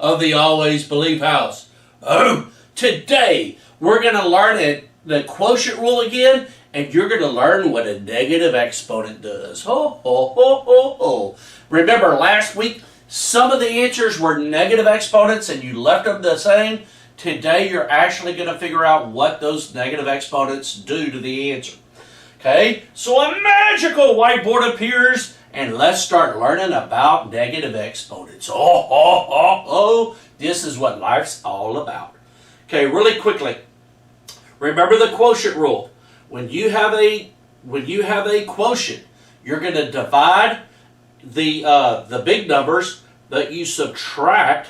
of the Always Believe House. Today we're going to learn the quotient rule again, and you're going to learn what a negative exponent does. Remember last week, some of the answers were negative exponents and you left them the same. Today you're actually going to figure out what those negative exponents do to the answer. Okay, so a magical whiteboard appears, and let's start learning about negative exponents. This is what life's all about. Okay, really quickly, remember the quotient rule. When you have a quotient, you're going to divide the big numbers, but you subtract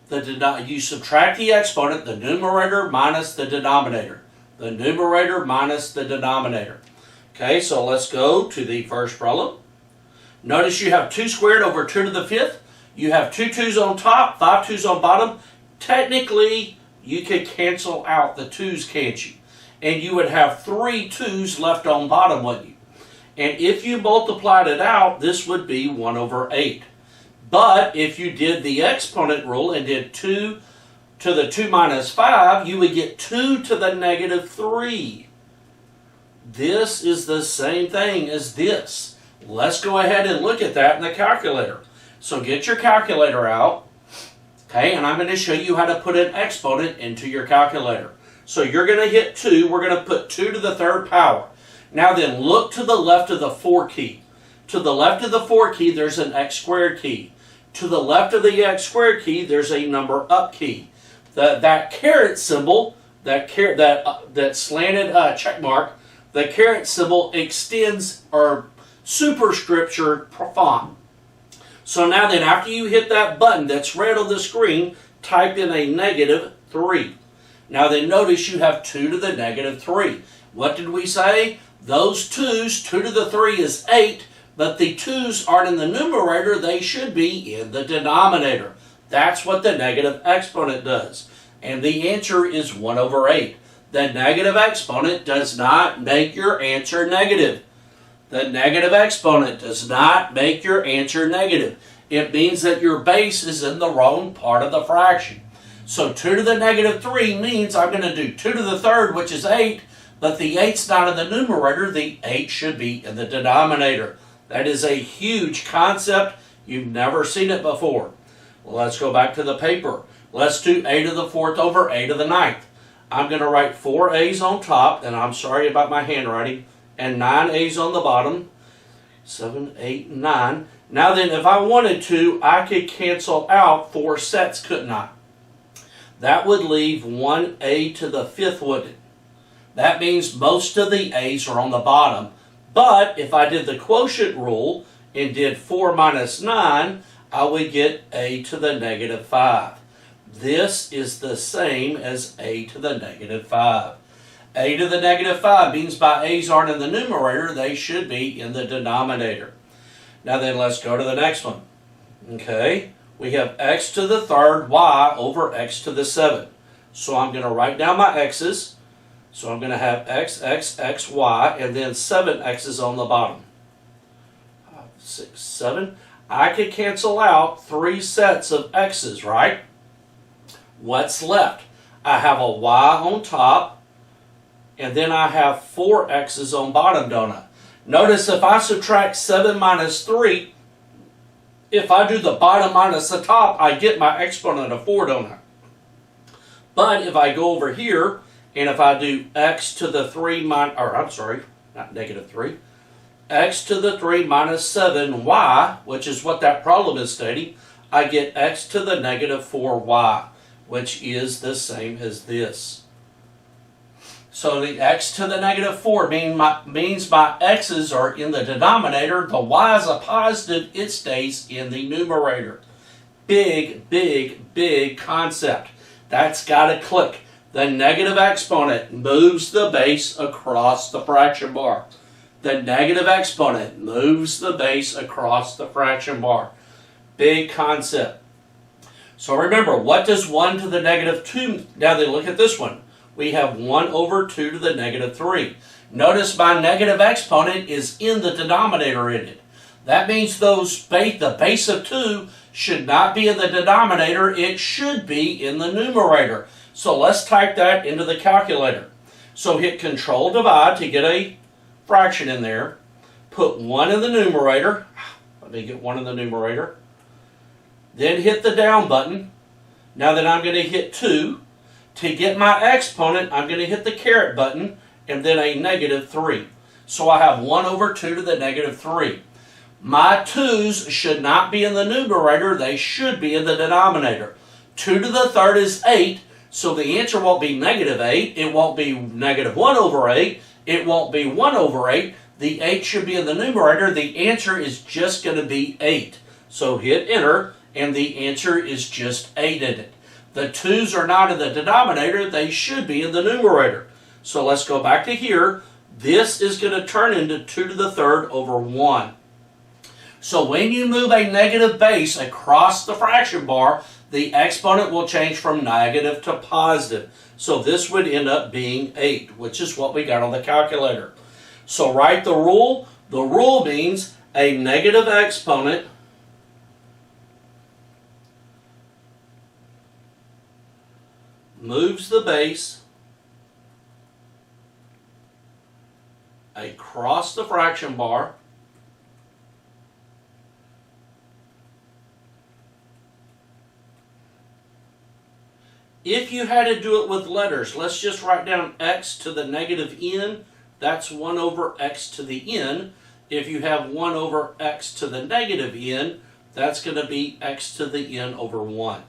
the exponent, the numerator minus the denominator. The numerator minus the denominator. Okay, so let's go to the first problem. Notice you have 2 squared over 2 to the 5th. You have 2 2's on top, 5 2's on bottom. Technically, you could cancel out the 2's, can't you? And you would have 3 2's left on bottom, wouldn't you? And if you multiplied it out, this would be 1 over 8. But if you did the exponent rule and did 2 to the 2 minus 5, you would get 2 to the negative 3. This is the same thing as this. Let's go ahead and look at that in the calculator. So get your calculator out, okay, and I'm going to show you how to put an exponent into your calculator. So you're going to hit 2. We're going to put 2 to the 3rd power. Now then, look to the left of the 4 key. To the left of the 4 key, there's an x squared key. To the left of the x squared key, there's a number up key. That caret symbol, that slanted check mark, the caret symbol extends or superscripture font. So now then, after you hit that button that's red on the screen, type in a negative 3. Now then, notice you have 2 to the negative 3. What did we say? Those 2's, 2 to the 3 is 8, but the 2's aren't in the numerator, they should be in the denominator. That's what the negative exponent does. And the answer is 1 over 8. The negative exponent does not make your answer negative. The negative exponent does not make your answer negative. It means that your base is in the wrong part of the fraction. So 2 to the negative 3 means I'm going to do 2 to the 3rd, which is 8, but the 8's not in the numerator. The 8 should be in the denominator. That is a huge concept. You've never seen it before. Well, let's go back to the paper. Let's do a to the 4th over a to the 9th. I'm going to write 4 a's on top, and I'm sorry about my handwriting, and 9 a's on the bottom. 7, 8, 9. Now then, if I wanted to, I could cancel out 4 sets, couldn't I? That would leave 1a to the 5th, wouldn't it? That means most of the a's are on the bottom. But if I did the quotient rule and did 4 minus 9, I would get a to the negative 5. This is the same as a to the negative 5. A to the negative 5 means my a's aren't in the numerator, they should be in the denominator. Now then, let's go to the next one. Okay, we have x to the 3rd y over x to the 7th. So I'm going to write down my x's. So I'm going to have x, x, x, y, and then 7 x's on the bottom. 5, 6, 7. I could cancel out 3 sets of x's, right? What's left? I have a y on top, and then I have 4 x's on bottom, don't I? Notice if I subtract 7 minus 3, if I do the bottom minus the top, I get my exponent of 4, don't I? But if I go over here, and if I do x to the 3 negative 3, x to the 3 minus 7y, which is what that problem is stating, I get x to the negative 4y, which is the same as this. So the x to the negative 4 means my x's are in the denominator. The y is a positive, it stays in the numerator. Big, big, big concept. That's got to click. The negative exponent moves the base across the fraction bar. The negative exponent moves the base across the fraction bar. Big concept. So remember, what does 1 to the negative 2? Now then, look at this one. We have 1 over 2 to the negative 3. Notice my negative exponent is in the denominator in it. That means the base of 2 should not be in the denominator, it should be in the numerator. So let's type that into the calculator. So hit Control Divide to get a fraction in there. Put 1 in the numerator. Let me get 1 in the numerator. Then hit the down button. Now then I'm going to hit 2. To get my exponent, I'm going to hit the caret button and then a -3. So I have 1 over 2 to the -3. My 2's should not be in the numerator, they should be in the denominator. 2 to the third is 8, so the answer won't be -8, it won't be -1 over 8, it won't be 1 over 8. The 8 should be in the numerator, the answer is just going to be 8. So hit enter, and the answer is just 8 in it. The 2's are not in the denominator, they should be in the numerator. So let's go back to here. This is going to turn into 2 to the third over 1. So when you move a negative base across the fraction bar, the exponent will change from negative to positive. So this would end up being 8, which is what we got on the calculator. So write the rule. The rule means a negative exponent moves the base across the fraction bar If you had to do it with letters, let's just write down x to the -n. That's 1 over x to the n. If you have 1 over x to the -n, that's going to be x to the n over 1.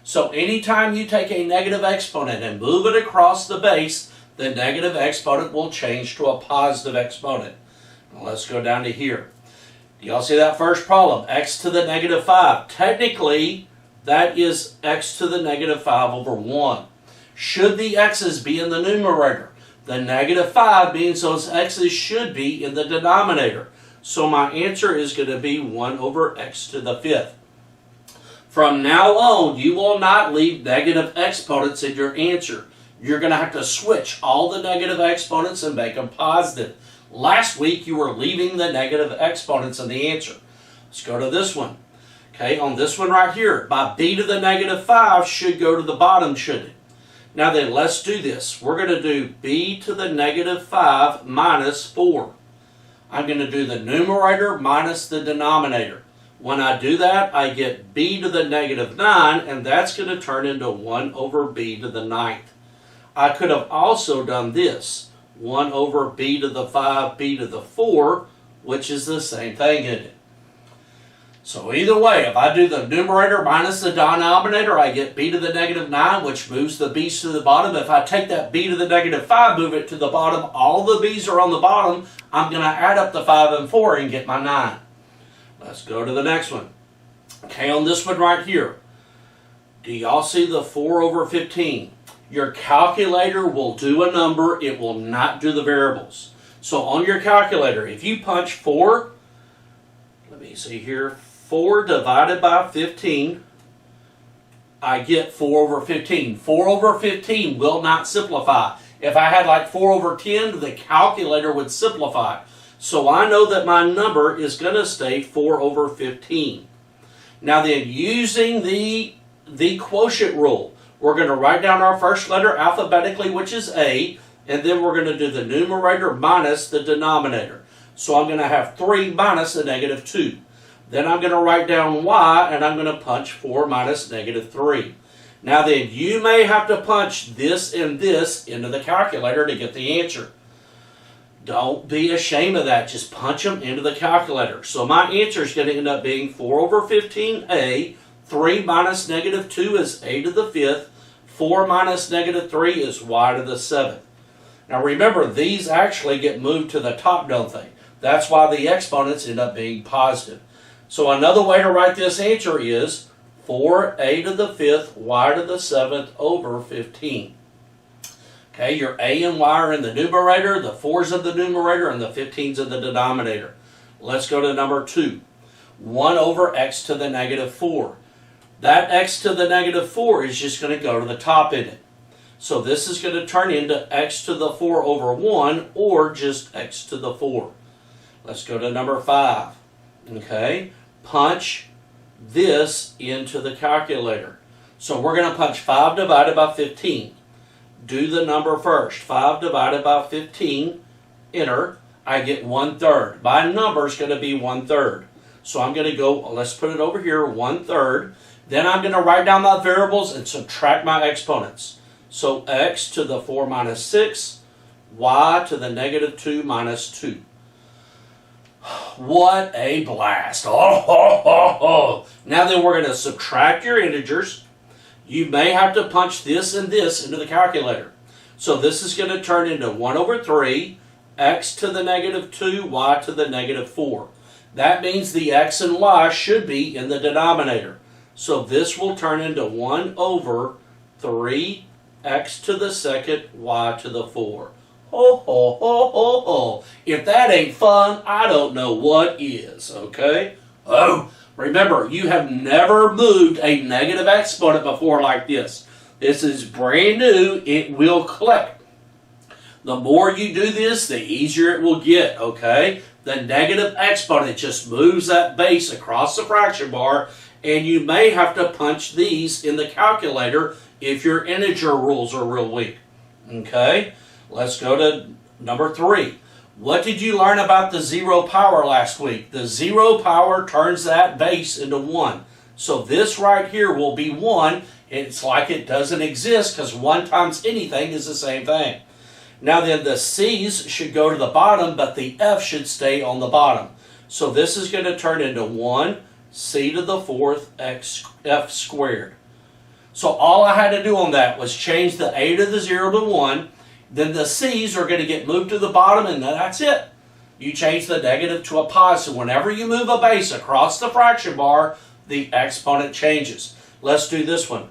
So anytime you take a negative exponent and move it across the base, the negative exponent will change to a positive exponent. Now let's go down to here. Do y'all see that first problem? X to the -5. Technically, that is x to the -5 over 1. Should the x's be in the numerator? The -5 means those x's should be in the denominator. So my answer is going to be 1 over x to the 5th. From now on, you will not leave negative exponents in your answer. You're going to have to switch all the negative exponents and make them positive. Last week, you were leaving the negative exponents in the answer. Let's go to this one. Okay, on this one right here, my b to the -5 should go to the bottom, shouldn't it? Now then, let's do this. We're going to do b to the -5 minus 4. I'm going to do the numerator minus the denominator. When I do that, I get b to the -9, and that's going to turn into 1 over b to the 9th. I could have also done this, 1 over b to the 5, b to the 4, which is the same thing, isn't it? So either way, if I do the numerator minus the denominator, I get b to the -9, which moves the b's to the bottom. If I take that b to the -5, move it to the bottom, all the b's are on the bottom, I'm going to add up the 5 and 4 and get my 9. Let's go to the next one. Okay, on this one right here, do y'all see the 4 over 15? Your calculator will do a number, it will not do the variables. So on your calculator, if you punch 4, let me see here, 4 divided by 15, I get 4 over 15. 4 over 15 will not simplify. If I had like 4 over 10, the calculator would simplify. So I know that my number is going to stay 4 over 15. Now then, using the quotient rule, we're going to write down our first letter alphabetically, which is A, and then we're going to do the numerator minus the denominator. So I'm going to have 3 minus the -2. Then I'm going to write down y, and I'm going to punch 4 minus -3. Now then, you may have to punch this and this into the calculator to get the answer. Don't be ashamed of that. Just punch them into the calculator. So my answer is going to end up being 4 over 15a. 3 minus -2 is a to the 5th. 4 minus -3 is y to the 7th. Now remember, these actually get moved to the top, don't they? That's why the exponents end up being positive. So another way to write this answer is 4a to the 5th, y to the 7th over 15. Okay, your a and y are in the numerator, the 4's in the numerator, and the 15's in the denominator. Let's go to number 2. 1 over x to the -4. That x to the -4 is just going to go to the top in it. So this is going to turn into x to the 4 over 1, or just x to the 4. Let's go to number 5. Okay, punch this into the calculator. So we're going to punch 5 divided by 15. Do the number first. 5 divided by 15, enter. I get 1/3. My number is going to be 1/3. So I'm going to go, let's put it over here, 1/3. Then I'm going to write down my variables and subtract my exponents. So x to the 4 minus 6, y to the negative 2 minus 2. What a blast. Oh. Now then we're going to subtract your integers. You may have to punch this and this into the calculator. So this is going to turn into 1/3, x to the negative 2, y to the negative 4. That means the x and y should be in the denominator. So this will turn into 1/3, x to the second, y to the 4. Ho. If that ain't fun, I don't know what is, okay? Oh, remember, you have never moved a negative exponent before like this. This is brand new. It will click. The more you do this, the easier it will get, okay? The negative exponent just moves that base across the fraction bar, and you may have to punch these in the calculator if your integer rules are real weak, okay? Let's go to number 3. What did you learn about the 0 power last week? The 0 power turns that base into 1. So this right here will be 1. It's like it doesn't exist because 1 times anything is the same thing. Now then, the c's should go to the bottom, but the f should stay on the bottom. So this is going to turn into 1 c to the 4th f squared. So all I had to do on that was change the a to the 0 to 1. Then the c's are going to get moved to the bottom, and that's it. You change the negative to a positive. Whenever you move a base across the fraction bar, the exponent changes. Let's do this one.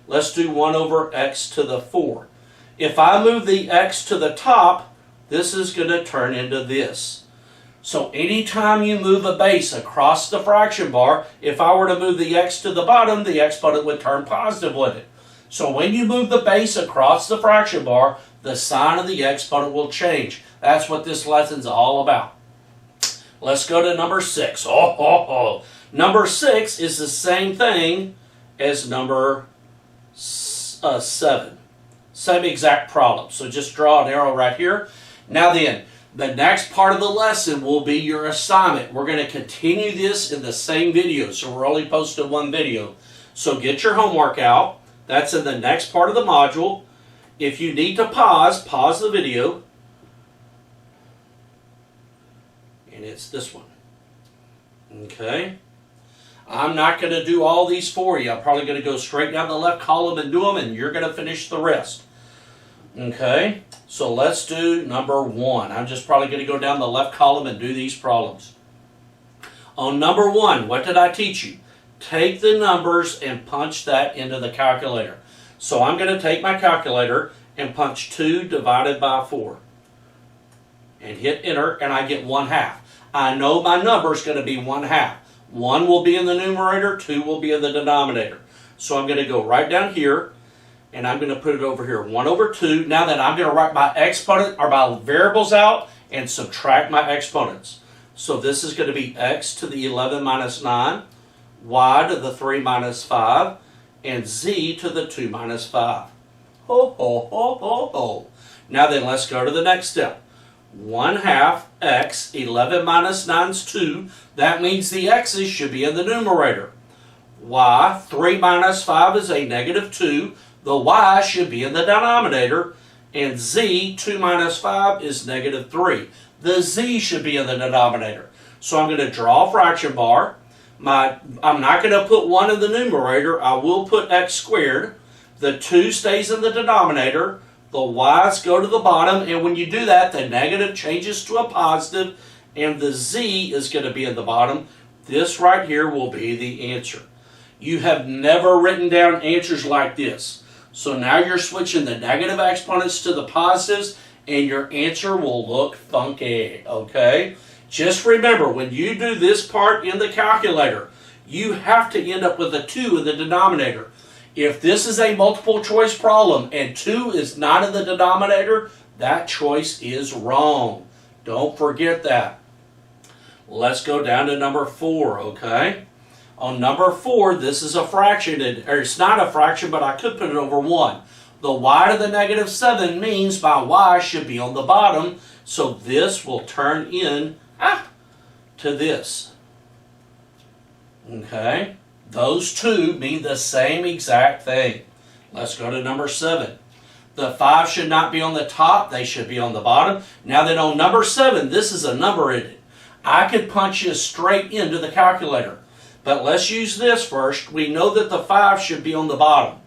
Let's do 1/x to the 4. If I move the x to the top, this is going to turn into this. So anytime you move a base across the fraction bar, if I were to move the x to the bottom, the exponent would turn positive with it. So when you move the base across the fraction bar, the sign of the exponent will change. That's what this lesson's all about. Let's go to number 6. Number 6 is the same thing as number 7. Same exact problem. So just draw an arrow right here. Now then, the next part of the lesson will be your assignment. We're going to continue this in the same video. So we're only posting one video. So get your homework out. That's in the next part of the module. If you need to pause the video. And it's this one. Okay. I'm not going to do all these for you. I'm probably going to go straight down the left column and do them, and you're going to finish the rest. Okay. So let's do number 1. I'm just probably going to go down the left column and do these problems. On number 1, what did I teach you? Take the numbers and punch that into the calculator. So I'm going to take my calculator and punch 2 divided by 4. And hit enter, and I get 1/2. I know my number is going to be 1/2. 1 will be in the numerator, 2 will be in the denominator. So I'm going to go right down here, and I'm going to put it over here, 1/2. Now then, I'm going to write my exponent or my variables out and subtract my exponents. So this is going to be x to the 11 minus 9, y to the 3 minus 5, and z to the 2 minus 5. Now then, let's go to the next step. 1/2 x, 11 minus 9 is 2. That means the x's should be in the numerator. Y, 3 minus 5 is a negative 2. The y should be in the denominator. And z, 2 minus 5 is negative 3. The z should be in the denominator. So I'm going to draw a fraction bar. I'm not going to put 1 in the numerator. I will put x squared. The 2 stays in the denominator. The y's go to the bottom, and when you do that, the negative changes to a positive, and the z is going to be at the bottom. This right here will be the answer. You have never written down answers like this. So now you're switching the negative exponents to the positives, and your answer will look funky, okay? Just remember, when you do this part in the calculator, you have to end up with a 2 in the denominator. If this is a multiple choice problem and 2 is not in the denominator, that choice is wrong. Don't forget that. Let's go down to number 4, okay? On number 4, this is a fraction, or it's not a fraction, but I could put it over 1. The y to the negative 7 means my y should be on the bottom, so this will turn in to this. Okay? Those two mean the same exact thing. Let's go to number 7. The 5 should not be on the top, they should be on the bottom. Now then on number 7, this is a number in it. I could punch this straight into the calculator. But let's use this first. We know that the 5 should be on the bottom.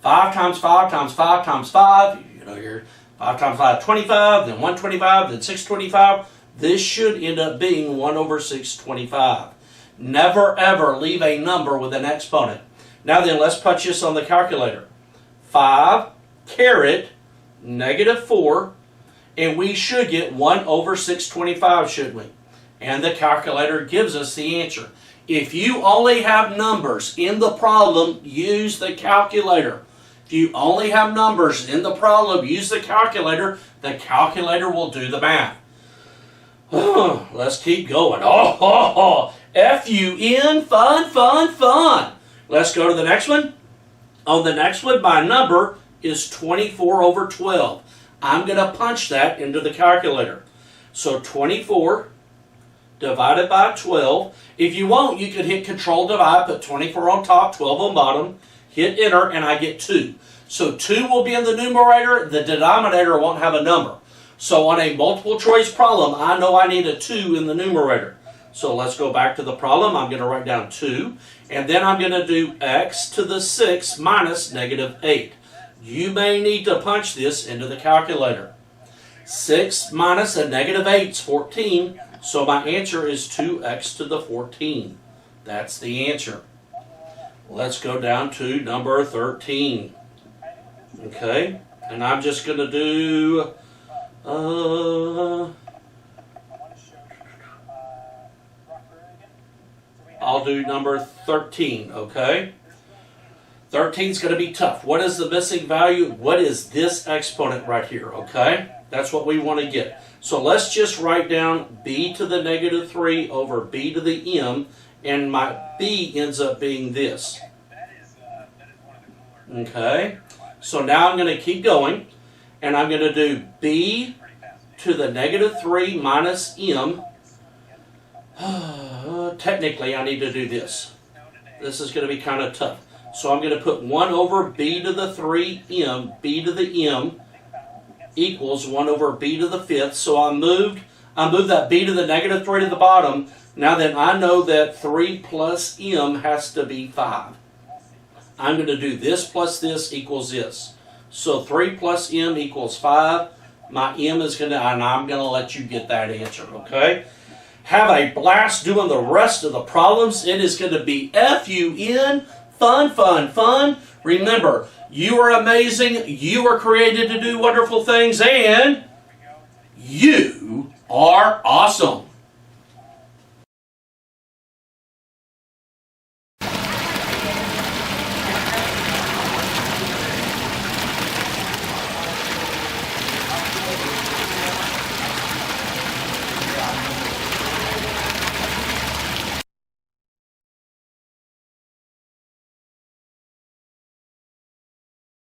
5 times 5 times 5 times 5, you know, you're 5 times 5, 25, then 125, then 625. This should end up being 1 over 625. Never ever leave a number with an exponent. Now then, let's punch this on the calculator. 5 caret negative 4, and we should get 1 over 625, shouldn't we? And the calculator gives us the answer. If you only have numbers in the problem, use the calculator. If you only have numbers in the problem, use the calculator. The calculator will do the math. Let's keep going. F-U-N, fun, fun, fun. Let's go to the next one. On the next one, my number is 24 over 12. I'm going to punch that into the calculator. So 24 divided by 12. If you want, you could hit Control Divide, put 24 on top, 12 on bottom, hit Enter, and I get 2. So 2 will be in the numerator. The denominator won't have a number. So on a multiple choice problem, I know I need a 2 in the numerator. So let's go back to the problem. I'm going to write down 2. And then I'm going to do x to the 6 minus negative 8. You may need to punch this into the calculator. 6 minus a negative 8 is 14. So my answer is 2x to the 14. That's the answer. Let's go down to number 13. Okay, and I'm just going to do, I'll do number 13, okay? 13 is going to be tough. What is the missing value? What is this exponent right here, okay? That's what we want to get. So let's just write down b to the negative 3 over b to the m, and my b ends up being this. Okay, so now I'm going to keep going, and I'm going to do b to the negative 3 minus m. Technically, I need to do this. This is going to be kind of tough. So I'm going to put 1 over b to the 3m, b to the m, equals 1 over b to the 5th. So I moved that b to the negative 3 to the bottom. Now then, I know that 3 plus m has to be 5. I'm going to do this plus this equals this. So 3 plus m equals 5. My m is going to, and I'm going to let you get that answer, okay? Have a blast doing the rest of the problems. It is going to be F-U-N, fun, fun, fun. Remember, you are amazing, you are created to do wonderful things, and you are awesome.